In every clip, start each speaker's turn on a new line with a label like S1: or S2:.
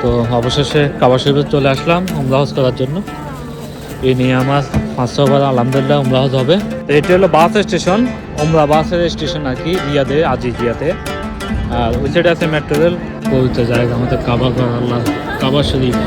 S1: তো অবশেষে কাবা শরীফে চলে আসলাম উমরা হজ করার জন্য। এই নিয়ে আমার 500 বার আলহামদুলিল্লাহ উমরা হজ হবে। তো এটি হলো বাস স্টেশন, উমরা বাসের স্টেশন আর কি, রিয়াদে, আজিজিয়াতে। আর ওই সাইডে আছে মেট্রো রেল। পবিত্র জায়গা আমাদের কাবা ঘর, আল্লাহ কাবা শরীফ।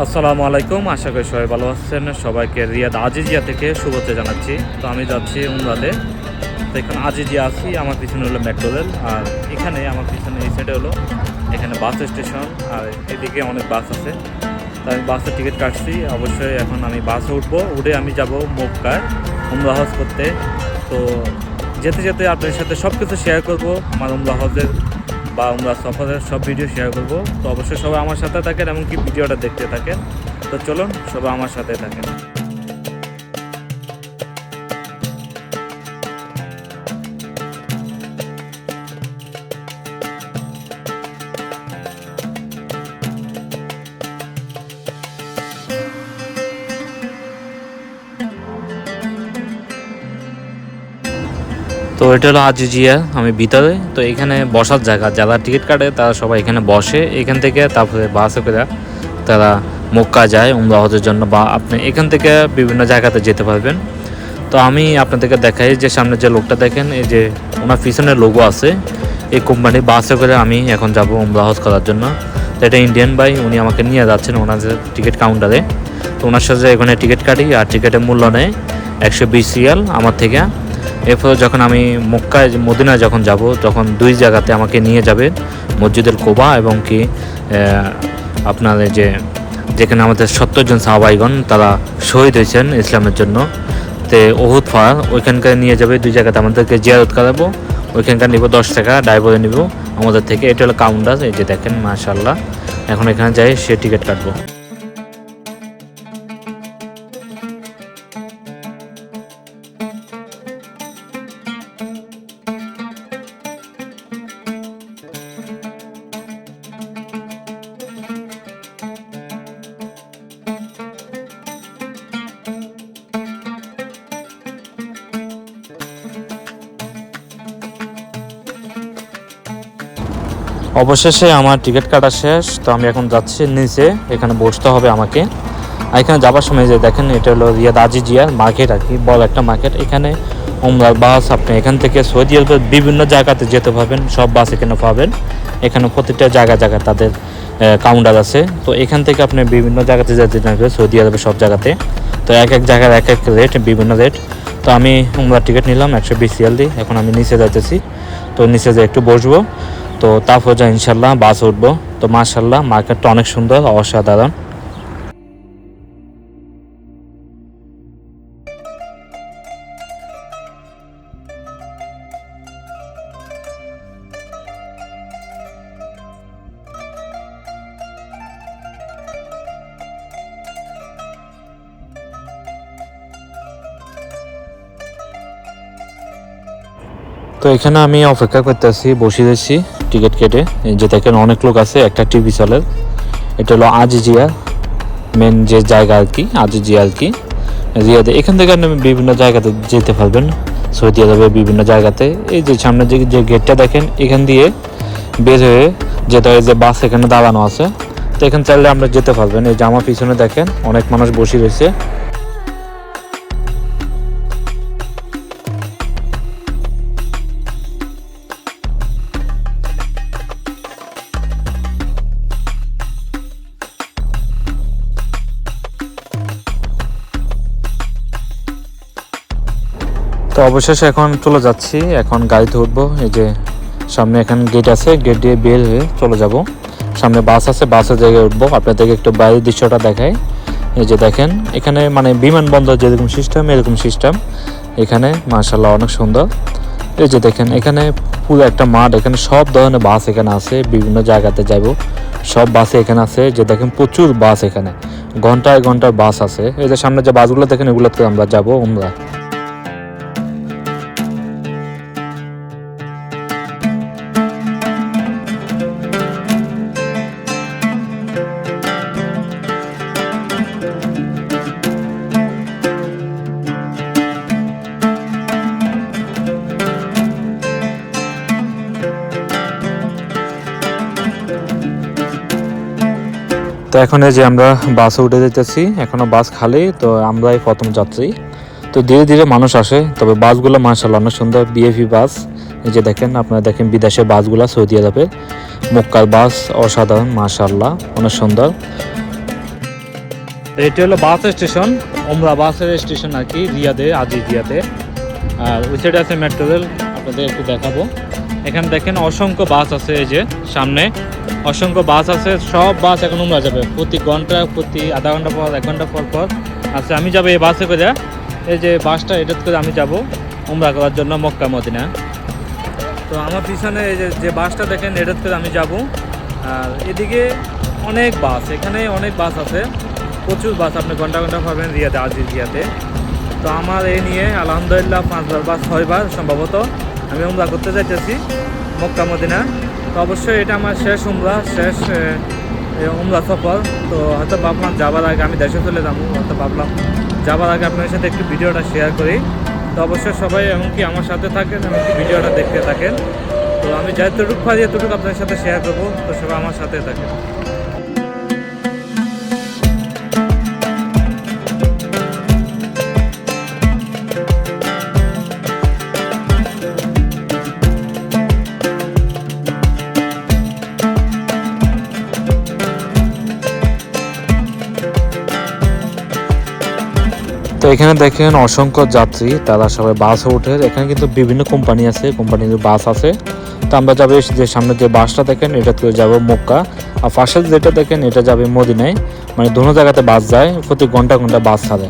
S1: আসসালামু আলাইকুম, আশা করি সবাই ভালো আছেন। সবাইকে রিয়াদ আজিজিয়া থেকে শুভেচ্ছা জানাচ্ছি। তো আমি যাচ্ছি উমরাতে। তো এখানে আজিজিয়া আছি, আমার পিছনে হলো মেট্রো রেল, আর এখানে আমার পিছনে এই সাইডে হলো এখানে বাস স্টেশন, আর এদিকে অনেক বাস আছে। তো আমি বাসের টিকিট কাটছি, অবশ্যই এখন আমি বাসে উঠবো, উঠে আমি যাব মক্কায় উমরা হজ করতে। তো যেতে যেতে আপনাদের সাথে সব কিছু শেয়ার করবো, আমার উমরা হজের বা উমরা সফরের সব ভিডিও শেয়ার করবো। তো অবশ্যই সবাই আমার সাথে থাকেন, এমনকি ভিডিওটা দেখতে থাকেন। তো চলুন সবাই আমার সাথে থাকেন। তো এটা হলো আজিজিয়া, আমি ভিতরে। তো এখানে বসার জায়গা, যারা টিকিট কাটে তারা সবাই এখানে বসে। এখান থেকে তারপরে বাসে করে তারা মক্কা যায় উমরা হজের জন্য, বা আপনি এখান থেকে বিভিন্ন জায়গাতে যেতে পারবেন। তো আমি আপনাদেরকে দেখাই যে সামনে যে লোকটা দেখেন, এই যে ওনার পিছনে লোগো আছে, এই কোম্পানি বাসে করে আমি এখন যাব উমরা হজ করার জন্য। তো এটা ইন্ডিয়ান ভাই, উনি আমাকে নিয়ে যাচ্ছেন ওনাদের টিকিট কাউন্টারে। তো ওনার সাথে এখানে টিকিট কাটি, আর টিকিটের মূল্য নেয় 120 রিয়াল আমার থেকে। এরপরে যখন আমি মক্কায় মদিনায় যখন যাব, তখন দুই জায়গাতে আমাকে নিয়ে যাবে, মসজিদুল কুবা এবং কি আপনার যে যেখানে আমাদের 70 জন সাহাবাইগণ তারা শহীদ হয়েছেন ইসলামের জন্য, তে উহুদ পাহাড়, ওইখানকার নিয়ে যাবে। দুই জায়গাতে আমাদেরকে জিয়ারত করাবো, ওইখানকার নিব 10 টাকা ড্রাইভারে নিব আমাদের থেকে। এটা হলো কাউন্টার, এই যে দেখেন মাশাআল্লাহ। এখন এখানে যাই, সে টিকিট কাটবো। অবশেষে আমার টিকিট কাটা শেষ। তো আমি এখন যাচ্ছি নিচে, এখানে বসতে হবে আমাকে। আর এখানে যাবার সময় যে দেখেন, এটা হলো রিয়াদ আজিজিয়ার মার্কেট আর কি, বড় একটা মার্কেট। এখানে উমরার বাস, আপনি এখান থেকে সৌদি আরবের বিভিন্ন জায়গাতে যেতে পারবেন, সব বাস এখানে পাবেন। এখানে প্রতিটা জায়গায় তাদের কাউন্টার আছে। তো এখান থেকে আপনি বিভিন্ন জায়গাতে যেতে পারবেন সৌদি আরবের সব জায়গাতে। তো এক এক জায়গার এক এক রেট, বিভিন্ন রেট। তো আমি উমরার টিকিট নিলাম 120 রিয়াল দিয়ে। এখন আমি নিচে যাইতেছি, তো নিচে যে একটু বসবো, তো তারপর যা ইনশাল্লাহ বাস উঠবো। তো মাশাল্লাহ মার্কেটটা অনেক সুন্দর, অসাধারণ। তো এখানে আমি অপেক্ষা করতেছি, বসে রয়েছি টিকিট কেটে। যে দেখেন অনেক লোক আছে, একটা টিভি চলে। এটা হলো আজিজিয়া মেন যে জায়গা আর কি, আজিজিয়া আর কি রিয়াদে। এখান থেকে আপনি বিভিন্ন জায়গাতে যেতে পারবেন সৌদি আরবের বিভিন্ন জায়গাতে। এই যে সামনে যে গেটটা দেখেন, এখান দিয়ে বের হয়ে যেতে হয়, যে বাস এখানে দাঁড়ানো আছে। তো এখানে চাইলে আমরা যেতে পারবেন। এই যে আমার পিছনে দেখেন অনেক মানুষ বসে রয়েছে। তো অবশেষে এখন চলে যাচ্ছি, এখন গাড়িতে উঠবো। এই যে সামনে এখানে গেট আছে, গেট দিয়ে বের হয়ে চলে যাব। সামনে বাস আছে, বাসের জায়গায় উঠবো। আপনাদেরকে একটু বাইরের দৃশ্যটা দেখাই। এই যে দেখেন এখানে মানে বিমানবন্দর যেরকম সিস্টেম, এরকম সিস্টেম এখানে। মাশাআল্লাহ অনেক সুন্দর। এই যে দেখেন এখানে পুরো একটা মাঠ, এখানে সব ধরনের বাস এখানে আছে, বিভিন্ন জায়গাতে যাব সব বাসে এখানে আছে। যে দেখেন প্রচুর বাস, এখানে ঘন্টায় ঘন্টায় বাস আছে। এই যে সামনে যে বাসগুলো দেখেন, এগুলোতে আমরা যাবো উমরা। তো এখন এই যে আমরা বাসে উঠে যেতেছি, এখনো বাস খালি, তো আমরাই প্রথম যাত্রী। তো ধীরে ধীরে মানুষ আসে, তবে বাসগুলো মাশাআল্লাহ অনেক সুন্দর, বিএফি বাস। এই যে দেখেন, আপনারা দেখেন বিদেশের বাসগুলো, সৌদি আরবের মক্কার বাস অসাধারণ মাশাআল্লাহ, অনেক সুন্দর। এটি হলো বাস স্টেশন, ওমরা বাসের স্টেশন আর কি, রিয়াদে, আজিজিয়াতে। আর ওই সাইডে আছে মেট্রো রেল, আপনাদের একটু দেখাবো। এখানে দেখেন অসংখ্য বাস আছে, এই যে সামনে অসংখ্য বাস আছে। সব বাস এখন উমরা যাবে, প্রতি ঘন্টা, প্রতি আধা ঘন্টা পর, 1 ঘন্টা পর পর আছে। আমি যাবো এই বাসে করে, এই যে বাসটা এটাতে করে আমি যাব উমরা করার জন্য মক্কা মদিনা। তো আমার পিছনে এই যে বাসটা দেখেন, এটাতে করে আমি যাব। আর এদিকে অনেক বাস, এখানে অনেক বাস আছে, প্রচুর বাস, আপনি ঘন্টা ঘন্টা পাবেন রিয়াদে, আজিজিয়াতে। তো আমার এই নিয়ে আলহামদুলিল্লাহ 5বার বা 6বার সম্ভবত আমি উমরা করতে যাইতেছি মক্কা মদিনা। তো অবশ্যই এটা আমার শেষ উমরা, শেষ উমরা সফর। তো হয়তো ভাবলাম যাবার আগে, আমি দেশে চলে যাবো, হয়তো ভাবলাম যাবার আগে আপনার সাথে একটু ভিডিওটা শেয়ার করি। তো অবশ্যই সবাই এমনকি আমার সাথে থাকেন, এমনকি ভিডিওটা দেখতে থাকেন। তো আমি যতটুকু পারি এতটুকু আপনার সাথে শেয়ার করবো, তো সবাই আমার সাথে থাকেন। তো এখানে দেখেন অসংখ্য যাত্রী, তারা সবাই বাসে ওঠে। এখানে কিন্তু বিভিন্ন কোম্পানি আছে, কোম্পানির বাস আছে। তো আমরা যাবে যে সামনে যে বাসটা দেখেন, এটা করে যাবো মক্কা। আর পাশে যেটা দেখেন, এটা যাবে মদিনায়। মানে দুটো জায়গাতে বাস যায়, প্রতি ঘন্টা ঘন্টা বাস ছাড়ে।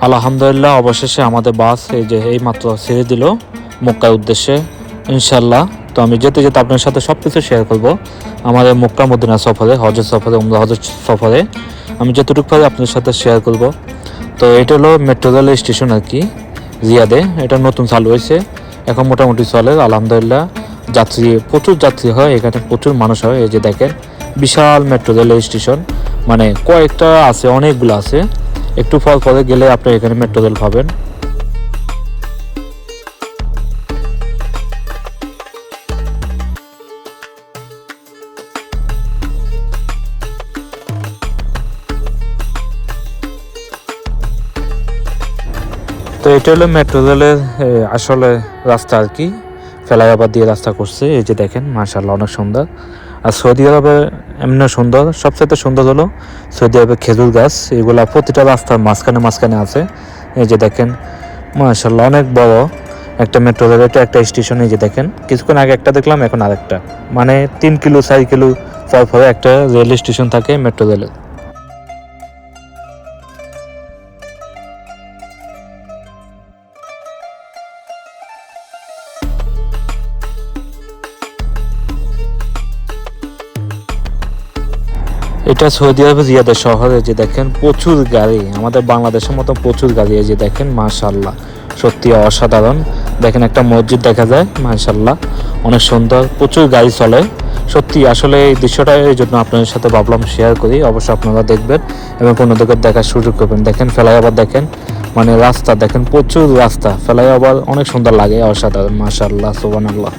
S1: আলহামদুলিল্লাহ অবশেষে আমাদের বাস এই যে এই মাত্র ছেড়ে দিল মক্কার উদ্দেশ্যে ইনশাল্লাহ। তো আমি যেতে যেতে আপনার সাথে সব কিছু শেয়ার করবো আমাদের মক্কা মদিনা সফরে, হজের সফরে, উমরা হজের সফরে আমি যতটুকু পারি আপনার সাথে শেয়ার করব। তো এটা হলো মেট্রো রেল স্টেশন আর কি রিয়াদে, এটা নতুন চালু হয়েছে, এখন মোটামুটি চলে আলহামদুলিল্লাহ। যাত্রী প্রচুর যাত্রী হয়, এখানে প্রচুর মানুষ হয়। এই যে দেখেন বিশাল মেট্রো রেল স্টেশন, মানে কয়েকটা আছে, অনেকগুলো আছে। একটু ফল পরে গেলে আপনি এখানে মেট্রো রেল পাবেন। তো এটা হলো মেট্রো রেলের আসলে রাস্তা আর কি, ফ্লাইওভার দিয়ে রাস্তা করছে। এই যে দেখেন মাশাআল্লাহ অনেক সুন্দর। আর সৌদি আরবে এমনি সুন্দর, সবচেয়ে সুন্দর হলো সৌদি আরবে খেজুর গাছ, এগুলা প্রতিটা রাস্তার মাঝখানে মাঝখানে আছে। এই যে দেখেন মাশাআল্লাহ অনেক বড় একটা মেট্রো রেল, এটা একটা স্টেশন। এই যে দেখেন কিছুক্ষণ আগে একটা দেখলাম, এখন আরেকটা, মানে 3 কিলো 4 কিলো পর পরে একটা রেল স্টেশন থাকে মেট্রো রেলের। এটা সৌদি আরবের রিয়াদের শহরে, যে দেখেন প্রচুর গাড়ি, আমাদের বাংলাদেশের মতো প্রচুর গাড়ি। এই যে দেখেন মাশাআল্লাহ সত্যি অসাধারণ। দেখেন একটা মসজিদ দেখা যায় মাশাআল্লাহ, অনেক সুন্দর, প্রচুর গাড়ি চলে। সত্যি আসলে এই দৃশ্যটা এই জন্য আপনাদের সাথে ভাবলাম শেয়ার করি। অবশ্যই আপনারা দেখবেন এবং অন্যদের দেখার সুযোগ করবেন। দেখেন ফ্লাইওভার দেখেন, মানে রাস্তা দেখেন, প্রচুর রাস্তা, ফ্লাইওভার অনেক সুন্দর লাগে, অসাধারণ মাশাআল্লাহ সুবহানাল্লাহ।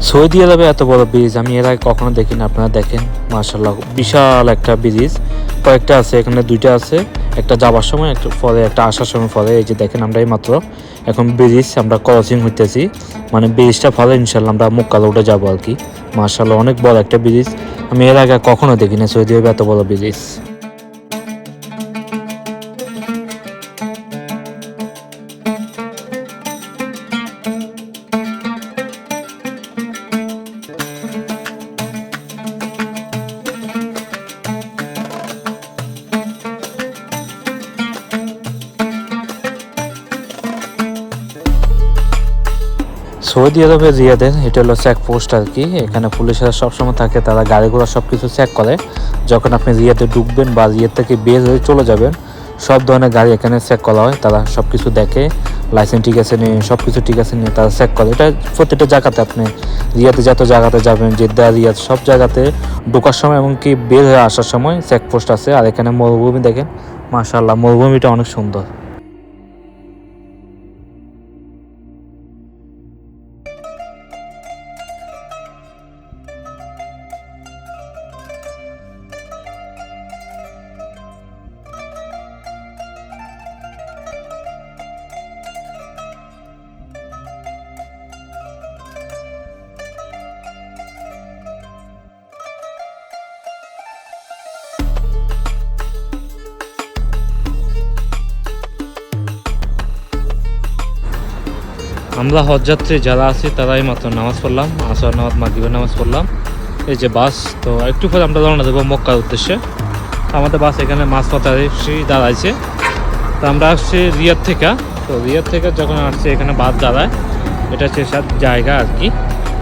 S1: সৌদি আরবে এত বড় ব্রিজ আমি এর আগে কখনো দেখিনি। আপনারা দেখেন মাশাআল্লাহ বিশাল একটা ব্রিজ, কয়েকটা আছে, এখানে 2টা আছে, একটা যাবার সময় একটা পরে, একটা আসার সময় পরে। এই যে দেখেন আমরা এই মাত্র এখন ব্রিজ আমরা ক্রসিং হইতেছি, মানে ব্রিজটা ফলে ইনশাল্লাহ আমরা মক্কা রোডে যাবো আর কি। মাশাআল্লাহ অনেক বড় একটা ব্রিজ, আমি এর আগে কখনো দেখিনি সৌদি আরবে এত বড় ব্রিজ। সৌদি আরবে রিয়াদের এটা হলো চেক পোস্ট আর কি। এখানে পুলিশরা সবসময় থাকে, তারা গাড়িগুলো সব কিছু চেক করে। যখন আপনি রিয়াদে ঢুকবেন বা রিয়াদ থেকে বের হয়ে চলে যাবেন, সব ধরনের গাড়ি এখানে চেক করা হয়। তারা সব কিছু দেখে, লাইসেন্স ঠিক আছে নিয়ে, সব কিছু ঠিক আছে নিয়ে তারা চেক করে। এটা প্রত্যেকটা জায়গাতে, আপনি রিয়াদে যত জায়গাতে যাবেন, জেদ্দা, রিয়াদ, সব জায়গাতে ঢোকার সময় এমনকি বের হয়ে আসার সময় চেক পোস্ট আছে। আর এখানে মরুভূমি দেখেন, মাশাআল্লাহ, মরুভূমিটা অনেক সুন্দর। আমরা হজযাত্রী যারা আছি তারাই মাত্র নামাজ পড়লাম, আসর নামাজ, মাগরিবের নামাজ পড়লাম। এই যে বাস, তো একটু পরে আমরা রওনা দেবো মক্কার উদ্দেশ্যে। আমাদের বাস এখানে মাঝপথে দাঁড়াইছে। তো আমরা আসছি রিয়াদ থেকে। তো রিয়াদ থেকে যখন আসছি এখানে বাস দাঁড়ায়, এটা হচ্ছে জায়গা আর কি।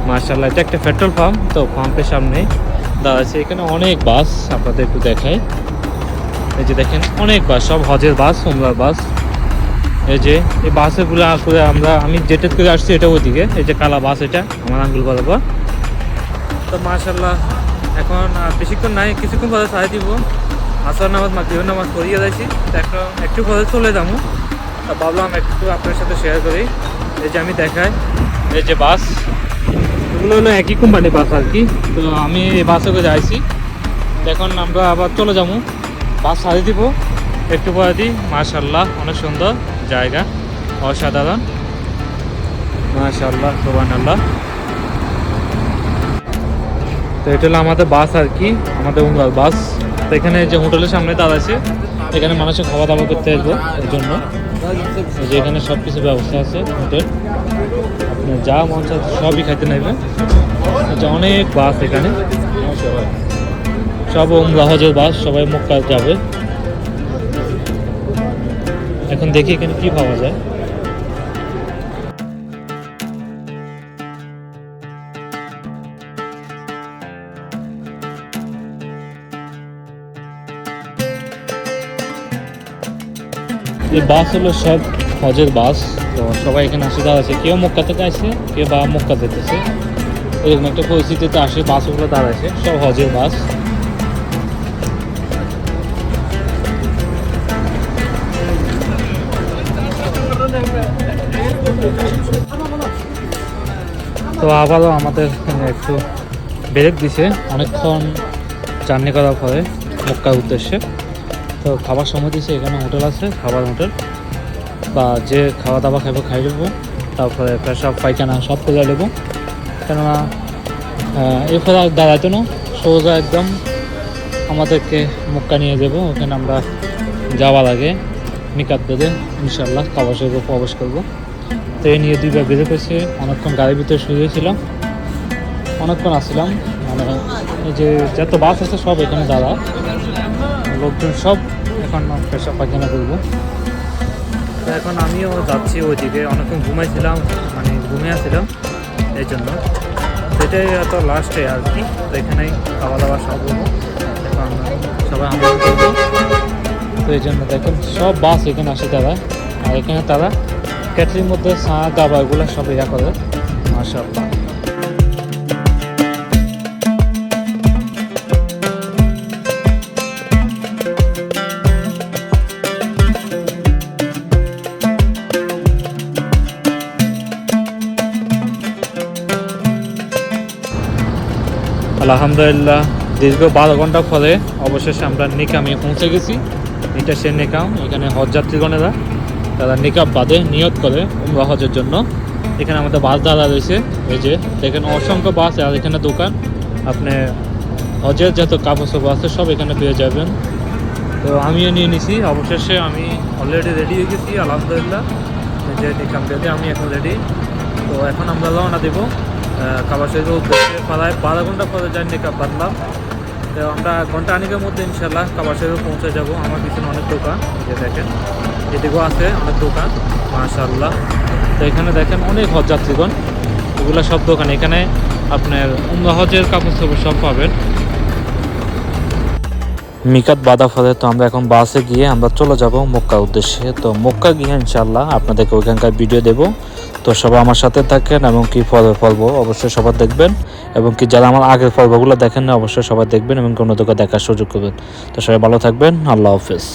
S1: মাশাআল্লাহ, এটা একটা পেট্রোল পাম্প। তো পাম্পের সামনে দাঁড়াইছে। এখানে অনেক বাস, আপনাদের একটু দেখাই। এই যে দেখেন অনেক বাস, সব হজের বাস, উমরার বাস। এই যে এই বাসেগুলো করে আমি যেটা করে আসছি এটা ওইদিকে, এই যে কালা বাস, এটা আমার আঙ্গুল বরাবর। তো মাশাআল্লাহ, এখন বেশিক্ষণ নাই, কিছুক্ষণ পরে ছাড়াই দিব। আসর নামাজ, মাগরিবের নামাজ পড়িয়ে যাচ্ছি। তো একটু পরে চলে যাবো। তো ভাবলাম একটু আপনার সাথে শেয়ার করি। এই যে আমি দেখাই, এই যে বাস, এগুলো হলো একই কোম্পানি বাস আর কি। তো আমি এই বাসে করে যাইছি। এখন আমরা আবার চলে যাবো, বাস ছাড়িয়ে দিব একটু পরে দিই। মাশাআল্লাহ, অনেক সুন্দর জায়গা, অসাধারণ, মাশাআল্লাহ, সুবহানাল্লাহ। তো এটা হলো আমাদের বাস আর কি, আমাদের উমরার বাস। তো এখানে যে হোটেলের সামনে দাঁড়াচ্ছে, এখানে মানুষের খাওয়া দাওয়া করতে আসবো এর জন্য। যে এখানে সব কিছু ব্যবস্থা আছে হোটেল, আপনি যা মন চায় সবই খাইতে নেবেন। অনেক বাস এখানে, সব উমরা হজের বাস, সবাই মক্কা যাবে। এখন দেখি এখানে কি পাওয়া যায়। এই বাস হলো সব হজের বাস। তো সবাই এখানে আসে দাঁড়াচ্ছে, কেউ মক্কা থেকে আসে, কেউ বা মক্কা যেতেছে। এরকম একটা পরিস্থিতিতে আসে, বাসগুলো দাঁড়াচ্ছে, সব হজের বাস। তো আবারও আমাদের একটু ব্রেক দিছে, অনেকক্ষণ জার্নি করার পরে মক্কার উদ্দেশ্যে। তো খাবার সময় দিছে, এখানে হোটেল আছে, খাবার হোটেল, বা যে খাওয়া দাওয়া খাইব খাই নেবো। তারপরে পেশাব পায়খানা সব করে নেবো, কেননা এরপরে আর দাঁড়াইতো না, সোজা একদম আমাদেরকে মক্কা নিয়ে যাবো। ওখানে আমরা যাওয়ার আগে মিকাত বেঁধে ইনশাল্লাহ কাবা শরীফে প্রবেশ করবো। তো এই নিয়ে দুইবার বেঁধে পেয়েছে, অনেকক্ষণ গাড়ির ভিতরে শুয়েছিলাম, অনেকক্ষণ আসছিলাম। মানে এই যে যত বাস আছে সব এখানে দাঁড়া, লোকজন সব এখন পেশাব পায়খানা করবো। তো এখন আমিও যাচ্ছি ওইদিকে, অনেকক্ষণ ঘুমাইছিলাম, মানে ঘুমিয়েছিলাম এই জন্য। এটাই তো লাস্টে আর কি। তো এখানেই খাওয়া দাওয়া সব হবো, এখন সবাই আমরা করবো। তো এই জন্য দেখেন সব বাস এখানে আসে তারা, আর এখানে তারা ক্যাটারির মধ্যে চা দাবা এগুলো সব ইয়া করে। মাশাআল্লাহ, আলহামদুলিল্লাহ দীর্ঘ 12 ঘন্টা পরে অবশেষে আমরা নিকামে পৌঁছে গেছি। এটা সে নিকাম, এখানে হজ যাত্রীগণেরা তারা নিকাব বাঁধে, নিয়ত করে উমরা হজের জন্য। এখানে আমাদের বাস দাঁড়া রয়েছে, এই যে দেখেন অসংখ্য বাস, আর এখানে দোকান, আপনি হজের যত কাপড় চোপড় আছে সব এখানে পেয়ে যাবেন। তো আমিও নিয়ে নিছি, অবশেষে আমি অলরেডি রেডি হয়ে গেছি আলহামদুলিল্লাহ। যে নিকাম বেঁধে আমি এখন রেডি। তো এখন আমরা রওনা দেবো কাবা শরীফের উদ্দেশ্যে। প্রায় 12 ঘন্টা পরে যাই নিকাব বাঁধলাম। তো আমরা ঘন্টা আনিকের মধ্যে ইনশাল্লাহ কাবা শরীফে পৌঁছে যাব। আমার পিছনে অনেক দোকান, যে দেখেন এদিকেও আছে অনেক দোকান, মাশাআল্লাহ। তো এখানে দেখেন অনেক হজ যাত্রীগণ, এগুলো সব দোকান। এখানে আপনার উমরা হজের কাপড় চোপড় সব পাবেন। মিকাত বাধা ফলে তো আমরা এখন বাসে গিয়ে আমরা চলে যাব মক্কার উদ্দেশ্যে। তো মক্কা গিয়ে ইনশাআল্লাহ আপনাদেরকে ওইখানকার ভিডিও দেব। তো সবাই আমার সাথে থাকেন এবং কি পর্ব অবশ্যই সবাই দেখবেন, এবং কি যারা আমার আগের পর্বগুলো দেখেন না অবশ্যই সবাই দেখবেন এবং অন্যদেরকে দেখার সুযোগ করবেন। তো সবাই ভালো থাকবেন, আল্লাহ হাফেজ।